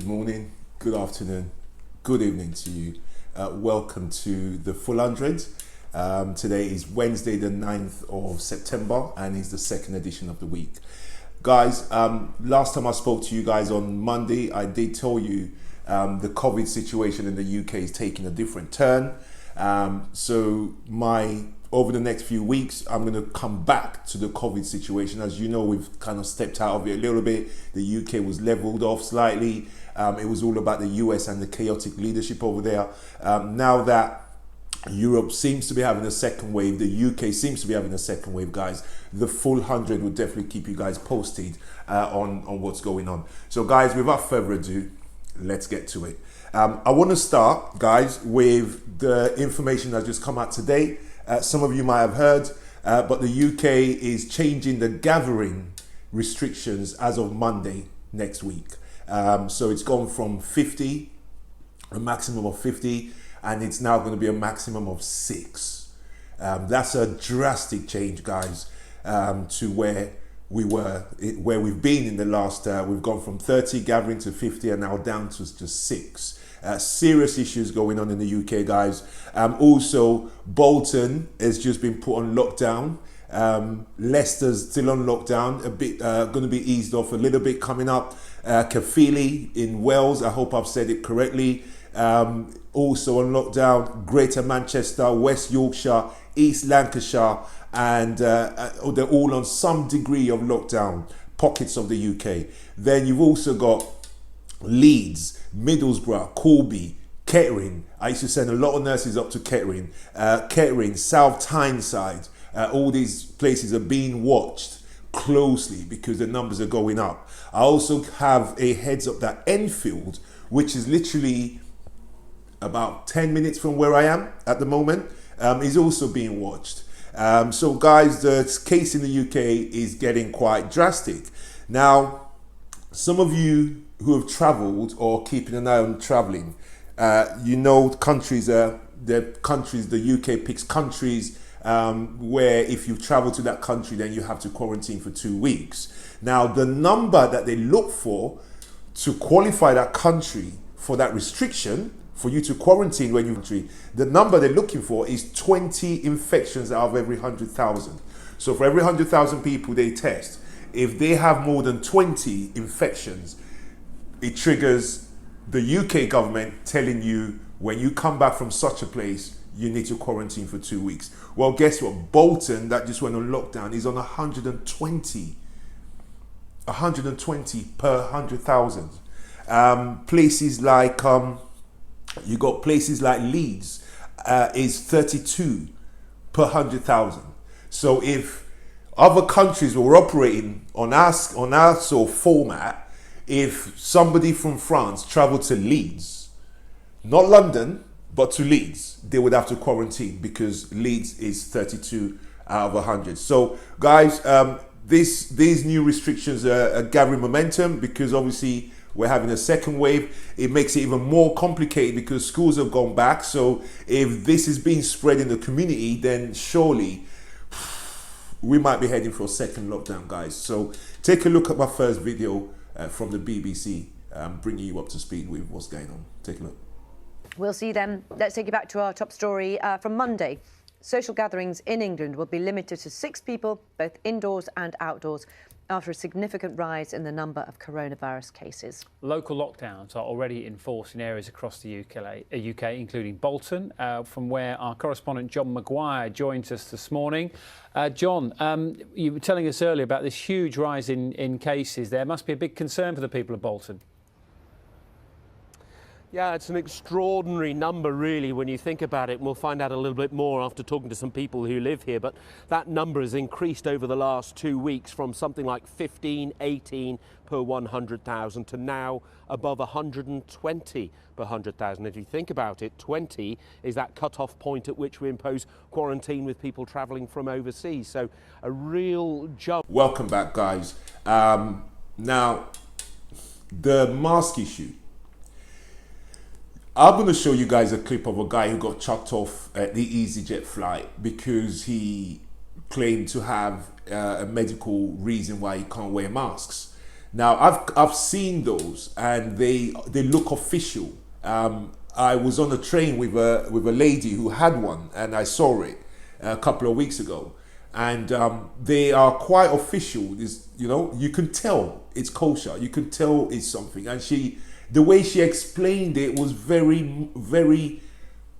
Good morning, good afternoon, good evening to you. Welcome to the Full 100. Today is Wednesday the 9th of September and it's the second edition of the week. Guys, last time I spoke to you guys on Monday, I did tell you the COVID situation in the UK is taking a different turn. Over the next few weeks, I'm going to come back to the COVID situation. As you know, we've kind of stepped out of it a little bit. The UK was leveled off slightly. It was all about the US and the chaotic leadership over there. Now that Europe seems to be having a second wave, the UK seems to be having a second wave, guys, the Full 100 will definitely keep you guys posted on what's going on. So guys, without further ado, let's get to it. I want to start, guys, with the information that's just come out today. Some of you might have heard, but the UK is changing the gathering restrictions as of Monday next week. So it's gone from 50, a maximum of 50, and it's now going to be a maximum of 6. That's a drastic change, guys, to where we've been in the last, we've gone from 30 gathering to 50 and now down to just 6. Serious issues going on in the UK, guys. Also, Bolton has just been put on lockdown. Leicester's still on lockdown, a bit going to be eased off a little bit coming up. Caerphilly in Wales, I hope I've said it correctly, also on lockdown. Greater Manchester, West Yorkshire, East Lancashire, and they're all on some degree of lockdown, pockets of the UK. Then you've also got Leeds, Middlesbrough, Corby, Kettering. I used to send a lot of nurses up to Kettering. Kettering, South Tyneside, all these places are being watched closely because the numbers are going up. I also have a heads up that Enfield, which is literally about 10 minutes from where I am at the moment, is also being watched. So guys, the case in the UK is getting quite drastic. Now, some of you who have traveled or keeping an eye on traveling, you know countries, the UK picks countries where if you travel to that country, then you have to quarantine for 2 weeks. Now, the number that they look for to qualify that country for that restriction, for you to quarantine when you the number they're looking for is 20 infections out of every 100,000. So for every 100,000 people they test, if they have more than 20 infections, it triggers the UK government telling you when you come back from such a place, you need to quarantine for 2 weeks. Well, guess what? Bolton, that just went on lockdown, is on 120 per 100,000. Places like, you got places like Leeds is 32 per 100,000. So if other countries were operating on our sort of format, if somebody from France traveled to Leeds, not London, but to Leeds, they would have to quarantine because Leeds is 32 out of 100. So guys, these new restrictions are gathering momentum because obviously we're having a second wave. It makes it even more complicated because schools have gone back. So if this is being spread in the community, then surely we might be heading for a second lockdown, guys. So take a look at my first video from the BBC, bringing you up to speed with what's going on. Take a look. We'll see then. Let's take you back to our top story from Monday. Social gatherings in England will be limited to 6 people, both indoors and outdoors, after a significant rise in the number of coronavirus cases. Local lockdowns are already in force in areas across the UK, including Bolton, from where our correspondent John Maguire joins us this morning. John, you were telling us earlier about this huge rise in cases. There must be a big concern for the people of Bolton. Yeah, it's an extraordinary number, really, when you think about it. And we'll find out a little bit more after talking to some people who live here. But that number has increased over the last 2 weeks from something like 15, 18 per 100,000 to now above 120 per 100,000. If you think about it, 20 is that cut-off point at which we impose quarantine with people travelling from overseas. So a real jump. Welcome back, guys. Now, the mask issue. I'm going to show you guys a clip of a guy who got chucked off at the EasyJet flight because he claimed to have a medical reason why he can't wear masks. Now, I've seen those, and they look official. I was on a train with a lady who had one, and I saw it a couple of weeks ago, and they are quite official. You know, you can tell it's kosher. You can tell it's something, and the way she explained it was very, very,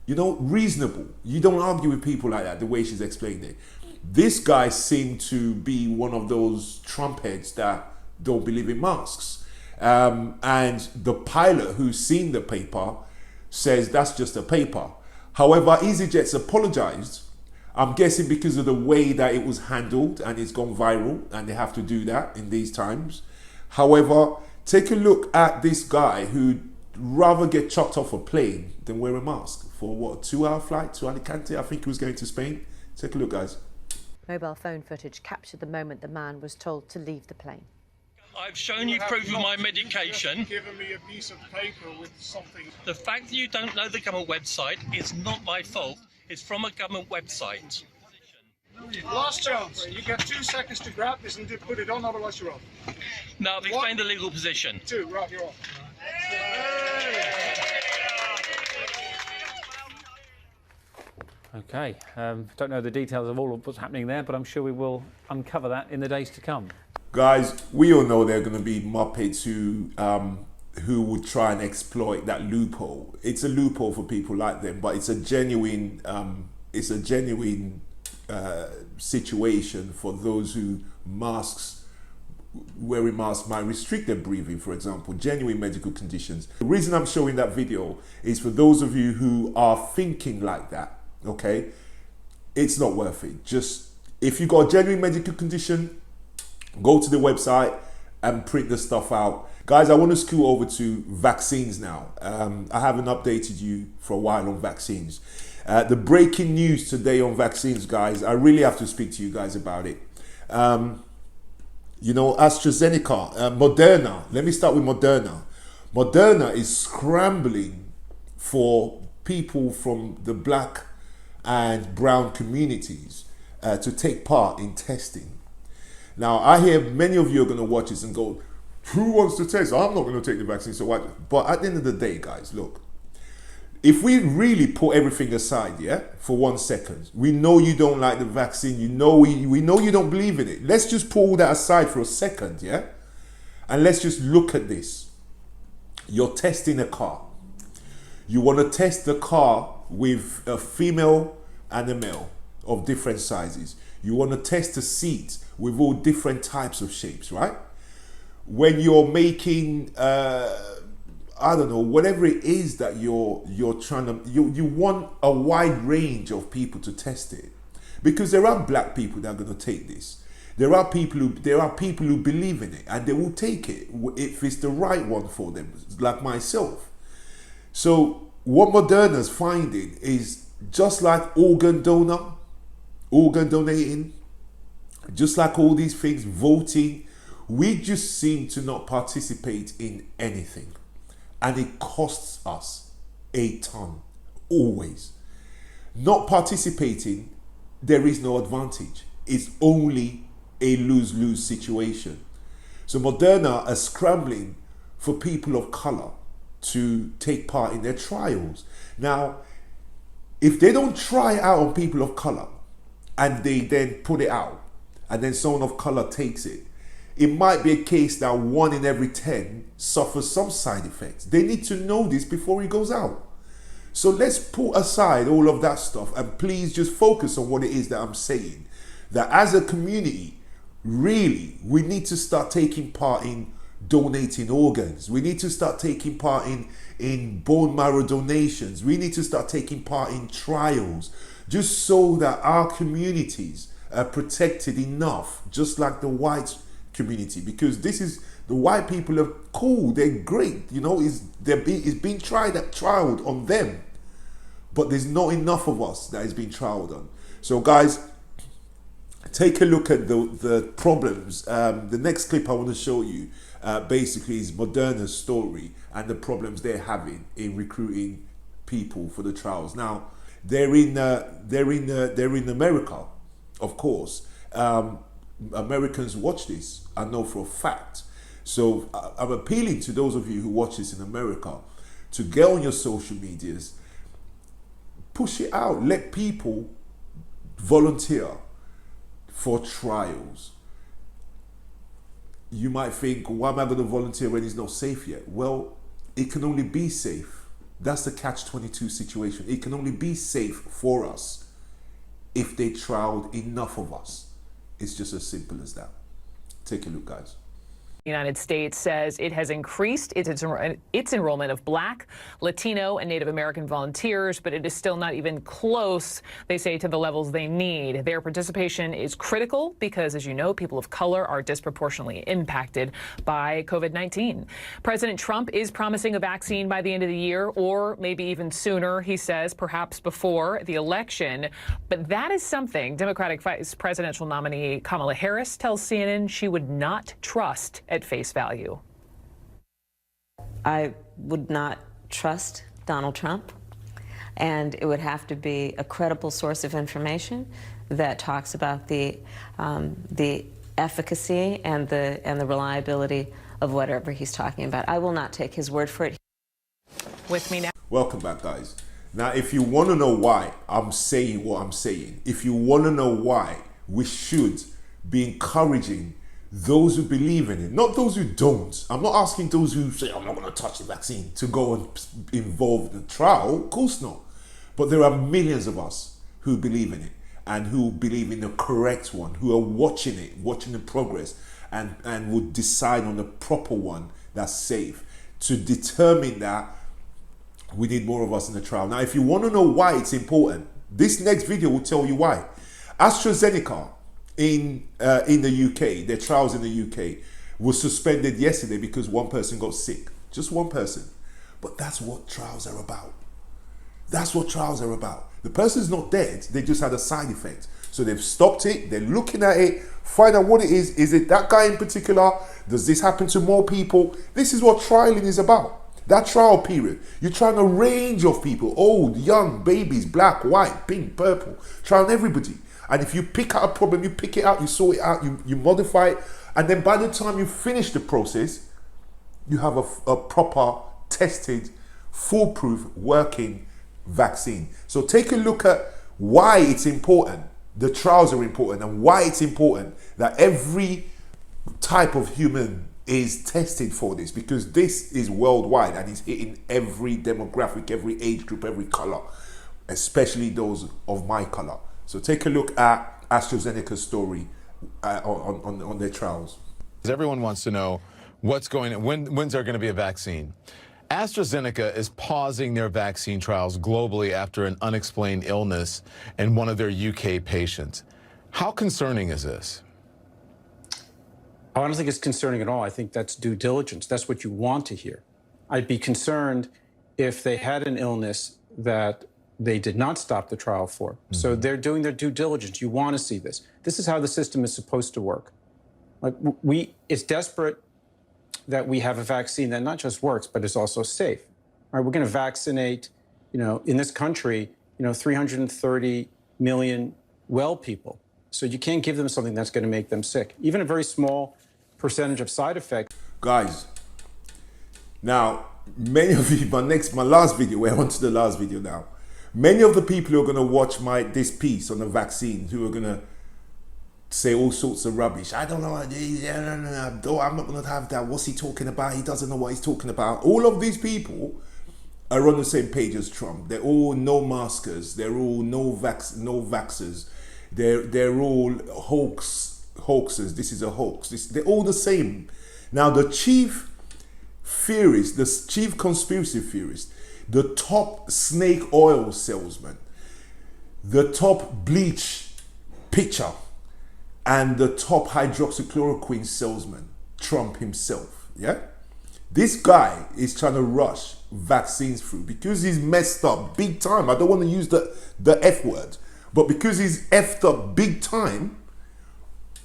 you know, reasonable. You don't argue with people like that. The way she's explained it, this guy seemed to be one of those Trump heads that don't believe in masks. And the pilot who's seen the paper says that's just a paper. However, EasyJet's apologized. I'm guessing because of the way that it was handled, and it's gone viral, and they have to do that in these times. However, take a look at this guy who'd rather get chucked off a plane than wear a mask for what, 2-hour flight to Alicante? I think he was going to Spain. Take a look, guys. Mobile phone footage captured the moment the man was told to leave the plane. I've shown you proof of my medication. Given me a piece of paper with something. The fact that you don't know the government website is not my fault. It's from a government website. Last chance. You get 2 seconds to grab this and put it on, otherwise you're off. Now I've explained the legal position. 2, right, you're off. Okay, don't know the details of all of what's happening there, but I'm sure we will uncover that in the days to come. Guys, we all know there are going to be Muppets who would try and exploit that loophole. It's a loophole for people like them, but it's a genuine situation for those who wearing masks might restrict their breathing, for example, genuine medical conditions. The reason I'm showing that video is for those of you who are thinking like that, okay? It's not worth it. Just, if you've got a genuine medical condition, go to the website and print the stuff out. Guys, I want to scoot over to vaccines now. I haven't updated you for a while on vaccines. The breaking news today on vaccines, guys, I really have to speak to you guys about it. You know, AstraZeneca, Moderna, let me start with Moderna. Moderna is scrambling for people from the black and brown communities to take part in testing. Now, I hear many of you are going to watch this and go, who wants to test? I'm not going to take the vaccine, so what? But at the end of the day, guys, look, if we really put everything aside, yeah, for 1 second, we know you don't like the vaccine, we know you don't believe in it. Let's just pull that aside for a second, yeah? And let's just look at this. You're testing a car. You want to test the car with a female and a male of different sizes. You want to test a seat with all different types of shapes, right? When you're making, I don't know, whatever it is that you're trying to, you want a wide range of people to test it, because there are black people that are going to take this. There are people who believe in it, and they will take it if it's the right one for them, like myself. So what Moderna's finding is, just like organ donating, just like all these things, voting, we just seem to not participate in anything. And it costs us a ton, always. Not participating, there is no advantage. It's only a lose-lose situation. So Moderna are scrambling for people of color to take part in their trials. Now, if they don't try it out on people of color and they then put it out, and then someone of color takes it, it might be a case that 1 in every 10 suffers some side effects. They need to know this before it goes out. So let's put aside all of that stuff and please just focus on what it is that I'm saying. That as a community, really, we need to start taking part in donating organs. We need to start taking part in bone marrow donations. We need to start taking part in trials, just so that our communities are protected enough, just like the white community, because this is, the white people are cool, they're great, you know, it's being trialed on them, but there's not enough of us that is being trialed on. So guys, take a look at the problems. The next clip I want to show you basically is Moderna's story and the problems they're having in recruiting people for the trials. Now they're in America, of course. Americans watch this, I know for a fact. So I'm appealing to those of you who watch this in America to get on your social medias, push it out, let people volunteer for trials. You might think, why am I going to volunteer when it's not safe yet? Well, it can only be safe. That's the catch-22 situation. It can only be safe for us if they trialed enough of us. It's just as simple as that. Take a look, guys. The United States says it has increased its enrollment of Black, Latino, and Native American volunteers, but it is still not even close, they say, to the levels they need. Their participation is critical because, as you know, people of color are disproportionately impacted by COVID-19. President Trump is promising a vaccine by the end of the year, or maybe even sooner, he says, perhaps before the election. But that is something Democratic Vice Presidential nominee Kamala Harris tells CNN she would not trust at face value. I would not trust Donald Trump, and it would have to be a credible source of information that talks about the efficacy and the reliability of whatever he's talking about. I will not take his word for it. With me now. Welcome back, guys. Now, if you want to know why I'm saying what I'm saying, if you want to know why we should be encouraging those who believe in it, not those who don't. I'm not asking those who say, I'm not going to touch the vaccine, to go and involve the trial. Of course not. But there are millions of us who believe in it and who believe in the correct one, who are watching it, watching the progress, and would decide on the proper one that's safe. To determine that, we need more of us in the trial. Now, if you want to know why it's important, this next video will tell you why. AstraZeneca in the UK, their trials in the UK was suspended yesterday because one person got sick. Just one person. But that's what trials are about. That's what trials are about. The person's not dead, they just had a side effect. So they've stopped it, they're looking at it, find out what it is. Is it that guy in particular? Does this happen to more people? This is what trialing is about. That trial period, you're trying a range of people, old, young, babies, black, white, pink, purple, trying everybody. And if you pick out a problem, you pick it out, you sort it out, you modify it. And then by the time you finish the process, you have a proper, tested, foolproof, working vaccine. So take a look at why it's important. The trials are important, and why it's important that every type of human is tested for this, because this is worldwide and it's hitting every demographic, every age group, every color, especially those of my color. So take a look at AstraZeneca's story on their trials. Everyone wants to know what's going on. When's there going to be a vaccine? AstraZeneca is pausing their vaccine trials globally after an unexplained illness in one of their UK patients. How concerning is this? I don't think it's concerning at all. I think that's due diligence. That's what you want to hear. I'd be concerned if they had an illness that they did not stop the trial for. Mm-hmm. So they're doing their due diligence. You want to see this. This is how the system is supposed to work. Like it's desperate that we have a vaccine that not just works, but is also safe. All right, we're going to vaccinate, in this country, 330 million well people. So you can't give them something that's going to make them sick. Even a very small percentage of side effects. Guys, now, many of you, my last video, we're on to the last video now. Many of the people who are going to watch this piece on the vaccine, who are going to say all sorts of rubbish. I don't know, I'm not going to have that. What's he talking about? He doesn't know what he's talking about. All of these people are on the same page as Trump. They're all no maskers. They're all no vaxxers. They're all hoaxers. This is a hoax. They're all the same. Now, the chief theorist, the chief conspiracy theorist, the top snake oil salesman, the top bleach pitcher, and the top hydroxychloroquine salesman, Trump himself, yeah? This guy is trying to rush vaccines through because he's messed up big time. I don't want to use the F word, but because he's effed up big time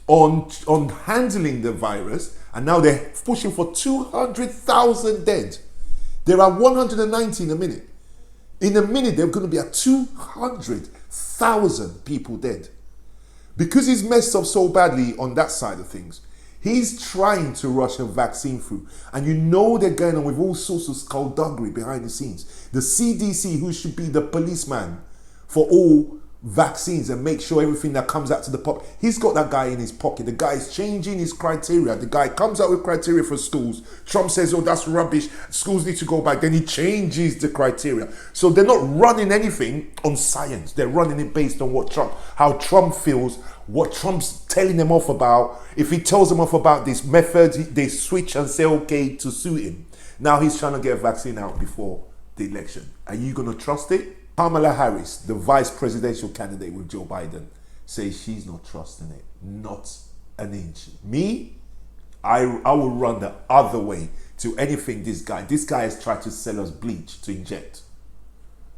on handling the virus, and now they're pushing for 200,000 dead. There are 190 in a minute. In a minute, there are going to be 200,000 people dead. Because he's messed up so badly on that side of things, He's trying to rush a vaccine through. And you know they're going on with all sorts of skullduggery behind the scenes. The CDC, who should be the policeman for all vaccines and make sure everything that comes out to the public, he's got that guy in his pocket. The guy is changing his criteria. The guy comes out with criteria for schools. Trump says, oh, that's rubbish. Schools need to go back. Then he changes the criteria. So they're not running anything on science. They're running it based on how Trump feels, what Trump's telling them off about. If he tells them off about this method, they switch and say, okay, to suit him. Now he's trying to get a vaccine out before the election. Are you going to trust it? Kamala Harris, the vice presidential candidate with Joe Biden, says she's not trusting it. Not an inch. Me, I will run the other way to anything this guy has tried to sell us bleach to inject.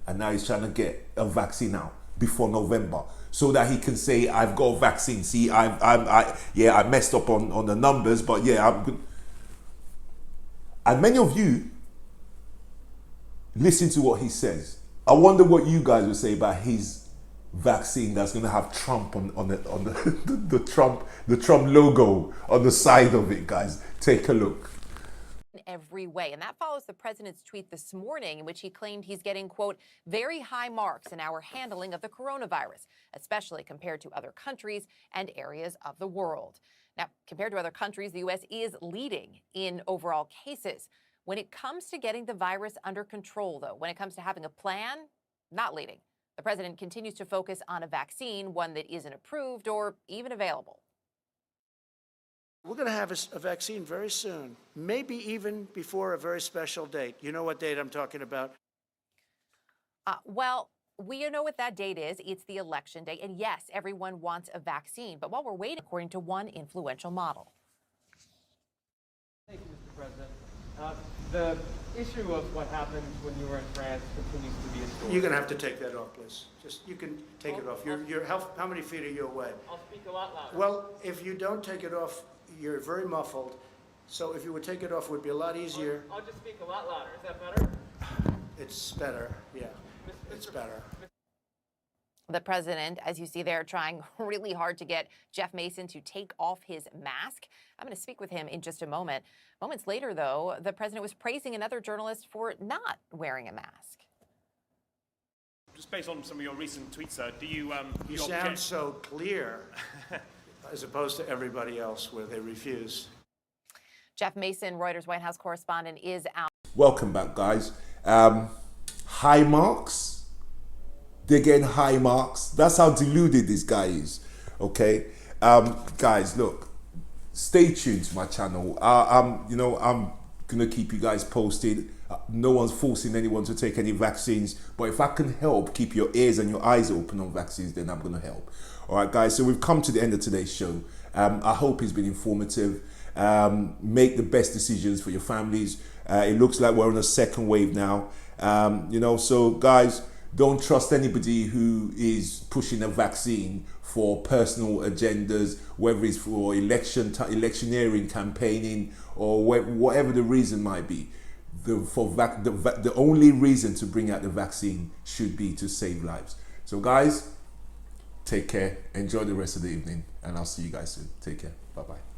And now he's trying to get a vaccine out before November so that he can say, I've got a vaccine. See, I messed up on the numbers, but yeah, I'm good. And many of you listen to what he says. I wonder what you guys would say about his vaccine that's going to have Trump on the Trump logo on the side of it, guys. Take a look. In every way, and that follows the president's tweet this morning in which he claimed he's getting, quote, very high marks in our handling of the coronavirus, especially compared to other countries and areas of the world. Now, compared to other countries, the U.S. is leading in overall cases. When it comes to getting the virus under control, though, when it comes to having a plan, not leading. The president continues to focus on a vaccine, one that isn't approved or even available. We're going to have a vaccine very soon, maybe even before a very special date. You know what date I'm talking about? Well, we know what that date is. It's the election day. And yes, everyone wants a vaccine. But while we're waiting, according to one influential model. Thank you, Mr. President. The issue of what happened when you were in France continues to be a story. You're going to have to take that off, please. You can take it off. How many feet are you away? I'll speak a lot louder. Well, if you don't take it off, you're very muffled. So if you would take it off, it would be a lot easier. I'll just speak a lot louder. Is that better? It's better, yeah. It's better. The president, as you see there, trying really hard to get Jeff Mason to take off his mask. I'm going to speak with him in just a moment. Moments later, though, the president was praising another journalist for not wearing a mask. Just based on some of your recent tweets, sir, do you... You sound so clear, as opposed to everybody else where they refuse. Jeff Mason, Reuters White House correspondent, is out. Welcome back, guys. High marks. They're getting high marks. That's how deluded this guy is. Okay, guys, look, stay tuned to my channel. I'm gonna keep you guys posted. No one's forcing anyone to take any vaccines, but if I can help keep your ears and your eyes open on vaccines, then I'm gonna help. All right, guys. So we've come to the end of today's show. I hope it's been informative. Make the best decisions for your families. It looks like we're on a second wave now. So guys, don't trust anybody who is pushing a vaccine for personal agendas, whether it's for electioneering, campaigning, or whatever the reason might be. The only reason to bring out the vaccine should be to save lives. So guys, take care, enjoy the rest of the evening, and I'll see you guys soon. Take care. Bye-bye.